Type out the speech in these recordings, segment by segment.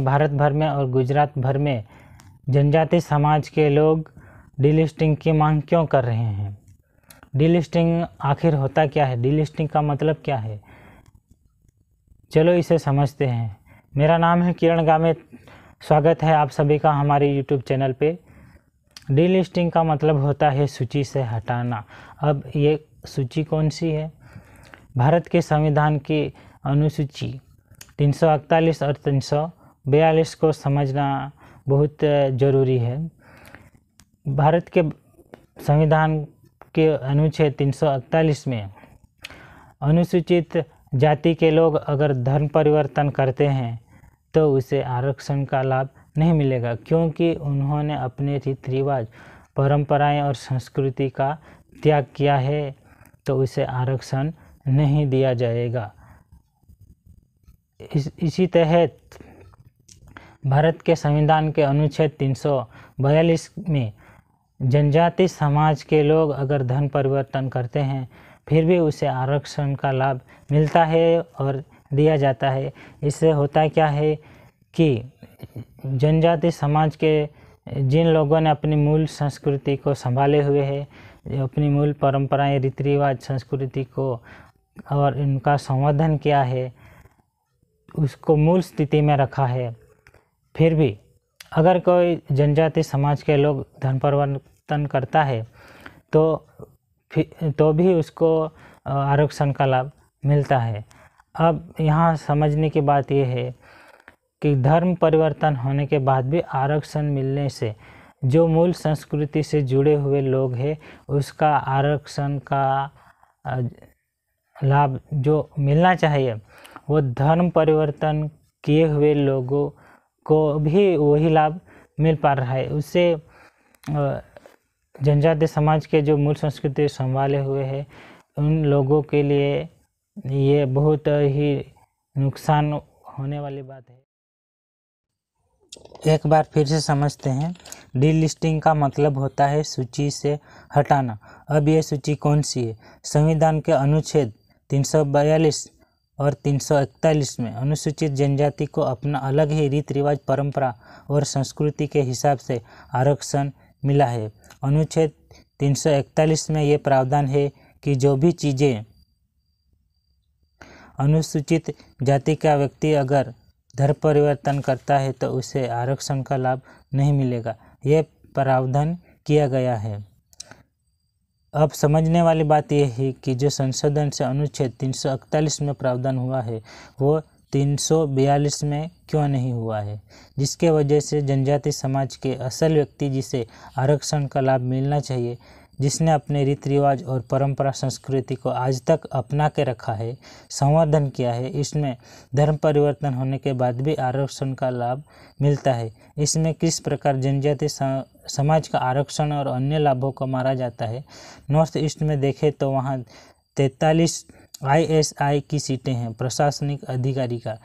भारत भर में और गुजरात भर में जनजाति समाज के लोग डीलिस्टिंग की मांग क्यों कर रहे हैं? डीलिस्टिंग आखिर होता क्या है? डीलिस्टिंग का मतलब क्या है? चलो इसे समझते हैं। मेरा नाम है किरण गामित। स्वागत है आप सभी का हमारे यूट्यूब चैनल पे। डीलिस्टिंग का मतलब होता है सूची से हटाना। अब ये सूची कौन सी है? भारत के संविधान की अनुसूची 341 और 342 को समझना बहुत ज़रूरी है। भारत के संविधान के अनुच्छेद 341 में अनुसूचित जाति के लोग अगर धर्म परिवर्तन करते हैं तो उसे आरक्षण का लाभ नहीं मिलेगा, क्योंकि उन्होंने अपने रीति रिवाज, परंपराएं और संस्कृति का त्याग किया है, तो उसे आरक्षण नहीं दिया जाएगा। इसी तहत भारत के संविधान के अनुच्छेद 342 में जनजाति समाज के लोग अगर धर्म परिवर्तन करते हैं फिर भी उसे आरक्षण का लाभ मिलता है और दिया जाता है। इससे होता क्या है कि जनजाति समाज के जिन लोगों ने अपनी मूल संस्कृति को संभाले हुए है, अपनी मूल परंपराएं, रीति रिवाज, संस्कृति को और इनका संवर्धन किया है, उसको मूल स्थिति में रखा है, फिर भी अगर कोई जनजाति समाज के लोग धर्म परिवर्तन करता है तो भी उसको आरक्षण का लाभ मिलता है। अब यहाँ समझने की बात यह है कि धर्म परिवर्तन होने के बाद भी आरक्षण मिलने से जो मूल संस्कृति से जुड़े हुए लोग हैं उसका आरक्षण का लाभ जो मिलना चाहिए वो धर्म परिवर्तन किए हुए लोगों को भी वही लाभ मिल पा रहा है। उससे जनजाति समाज के जो मूल संस्कृति संभाले हुए हैं उन लोगों के लिए ये बहुत ही नुकसान होने वाली बात है। एक बार फिर से समझते हैं। डीलिस्टिंग का मतलब होता है सूची से हटाना। अब ये सूची कौन सी है? संविधान के अनुच्छेद 342 और 341 में अनुसूचित जनजाति को अपना अलग ही रीति रिवाज, परंपरा और संस्कृति के हिसाब से आरक्षण मिला है। अनुच्छेद 341 में ये प्रावधान है कि जो भी चीज़ें अनुसूचित जाति का व्यक्ति अगर धर्म परिवर्तन करता है तो उसे आरक्षण का लाभ नहीं मिलेगा। ये प्रावधान किया गया है। अब समझने वाली बात यह है कि जो संशोधन से अनुच्छेद 341 में प्रावधान हुआ है वो 342 में क्यों नहीं हुआ है, जिसके वजह से जनजाति समाज के असल व्यक्ति जिसे आरक्षण का लाभ मिलना चाहिए, जिसने अपने रीति रिवाज और परंपरा संस्कृति को आज तक अपना के रखा है, संवर्धन किया है, इसमें धर्म परिवर्तन होने के बाद भी आरक्षण का लाभ मिलता है। इसमें किस प्रकार जनजाति समाज का आरक्षण और अन्य लाभों को मारा जाता है। नॉर्थ ईस्ट में देखें तो वहाँ 43 ISI की सीटें हैं प्रशासनिक अधिकारी का,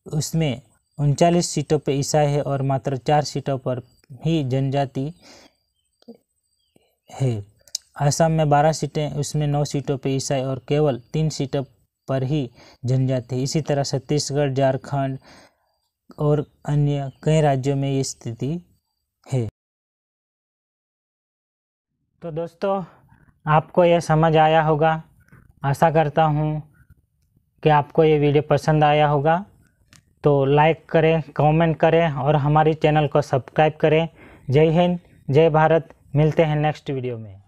उसमें 39 सीटों पर ईसाई है और मात्र 4 सीटों पर ही जनजाति है। असम में 12 सीटें, उसमें 9 सीटों पर ईसाई और केवल 3 सीटों पर ही जनजाति है। इसी तरह छत्तीसगढ़, झारखंड और अन्य कई राज्यों में ये स्थिति है। तो दोस्तों, आपको यह समझ आया होगा। आशा करता हूँ कि आपको ये वीडियो पसंद आया होगा। तो लाइक करें, कमेंट करें और हमारे चैनल को सब्सक्राइब करें। जय हिंद, जय भारत। मिलते हैं नेक्स्ट वीडियो में।